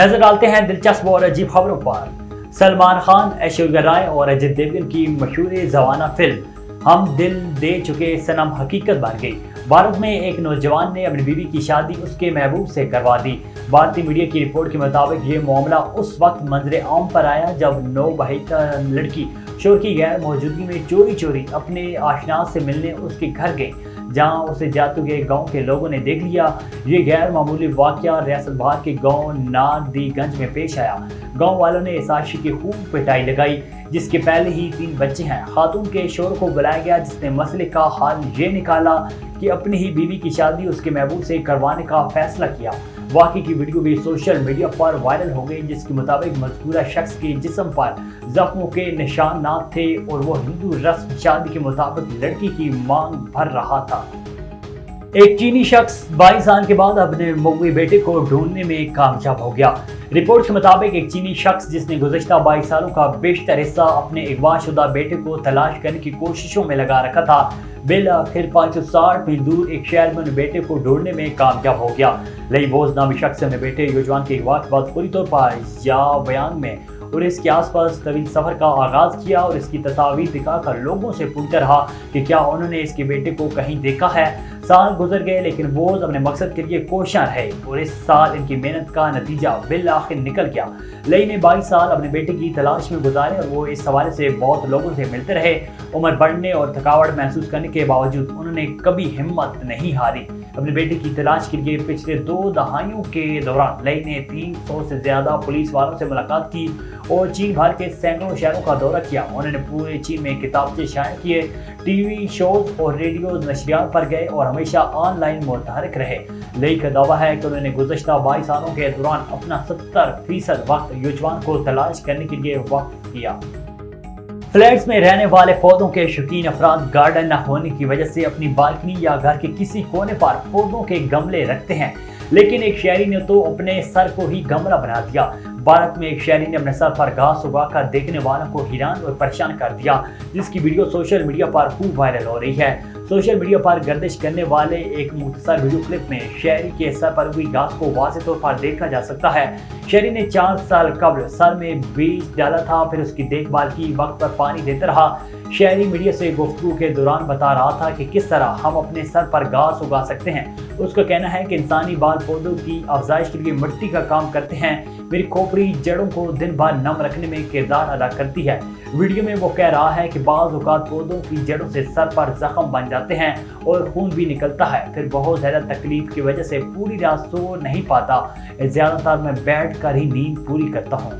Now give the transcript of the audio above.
नजर डालते हैं दिलचस्प और अजीब खबरों पर। सलमान खान, ऐश्वर्या राय और अजय देवगन की मशहूर जवाना फिल्म हम दिल दे चुके सनम हकीकत बन गई। भारत में एक नौजवान ने अपनी बीवी की शादी उसके महबूब से करवा दी। भारतीय मीडिया की रिपोर्ट के मुताबिक ये मामला उस वक्त मंजरे आम पर आया जब नौबहिता लड़की शोहर की गैर मौजूदगी में चोरी चोरी अपने आशना से मिलने उसके घर गई, जहां उसे जाते हुए गांव के लोगों ने देख लिया। ये गैर मामूली वाकया रियासत बहार के गांव नारदीगंज में पेश आया। गांव वालों ने इस आशिक की खूब पिटाई लगाई, जिसके पहले ही 3 बच्चे हैं। खातून के शोहर को बुलाया गया, जिसने मसले का हल ये निकाला कि अपनी ही बीवी की शादी उसके महबूब से करवाने का फैसला किया। वाकई की वीडियो भी सोशल मीडिया पर वायरल हो गई, जिसके मुताबिक मज़कूरा शख्स के जिस्म पर जख्मों के निशान न थे और वो हिंदू रस्म शादी के मुताबिक लड़की की मांग भर रहा था। एक चीनी शख्स 22 साल के बाद अपने मौजूदा बेटे को ढूंढने में कामयाब हो गया। रिपोर्ट के मुताबिक एक चीनी शख्स जिसने गुज़श्ता 22 सालों का बेशतर हिस्सा अपने अगवाशुदा बेटे को तलाश करने की कोशिशों में लगा रखा था, बिल आखिर 560 मील दूर एक शहर में बेटे को ढूंढने में कामयाब हो गया। लईबोज नामी शख्स ने बेटे युजवान के अगवा के बाद पूरी तौर पर याबयान में और इसके आसपास तवील सफर का आगाज किया और इसकी तस्वीर दिखाकर लोगों से पूछता रहा कि क्या उन्होंने इसके बेटे को कहीं देखा है। साल गुजर गए लेकिन वो अपने मकसद के लिए कोशियां रहे और इस साल इनकी मेहनत का नतीजा बिल आखिर निकल गया। लई ने 22 साल अपने बेटे की तलाश में गुजारे और वो इस हवाले से बहुत लोगों से मिलते रहे। उम्र बढ़ने और थकावट महसूस करने के बावजूद उन्होंने कभी हिम्मत नहीं हारी। अपने बेटे की तलाश के लिए पिछले 2 दहाइयों के दौरान लई ने 300 से ज्यादा पुलिस वालों से मुलाकात की और चीन भर के सैकड़ों शहरों का दौरा किया। उन्होंने पूरे चीन में किताबचे शाये किए, टीवी शोज और रेडियो नशरियात पर गए और हमेशा ऑनलाइन मुतहरिक रहे। लई का दावा है कि उन्होंने गुज़श्ता 22 सालों के दौरान अपना 70% वक्त युजवान को तलाश करने के लिए वक्फ किया। फ्लैट्स में रहने वाले पौधों के शौकीन अफराद गार्डन न होने की वजह से अपनी बालकनी या घर के किसी कोने पर पौधों के गमले रखते हैं, लेकिन एक शहरी ने तो अपने सर को ही गमला बना दिया। भारत में एक शहरी ने अपने सर पर घास उगाकर देखने वालों को हैरान और परेशान कर दिया, जिसकी वीडियो सोशल मीडिया पर खूब वायरल हो रही है। सोशल मीडिया पर गर्दिश करने वाले एक मुख्तसर वीडियो क्लिप में शहरी के सर पर हुई घास को वाज़ेह तौर पर देखा जा सकता है। शहरी ने 4 साल कबल सर में बीज डाला था, फिर उसकी देखभाल की, वक्त पर पानी देता रहा। शहरी मीडिया से गुफ्तगू के दौरान बता रहा था कि किस तरह हम अपने सर पर घास उगा सकते हैं। उसका कहना है कि इंसानी बाल पौधों की अफजाइश के लिए मिट्टी का काम करते हैं। मेरी खोपड़ी जड़ों को दिन भर नम रखने में किरदार अदा करती है। वीडियो में वो कह रहा है कि बाज़ औक़ात पौधों की जड़ों से सर पर जख्म बन जाते हैं और खून भी निकलता है। फिर बहुत ज़्यादा तकलीफ की वजह से पूरी रात सो नहीं पाता। ज़्यादातर मैं बैठ कर ही नींद पूरी करता हूँ।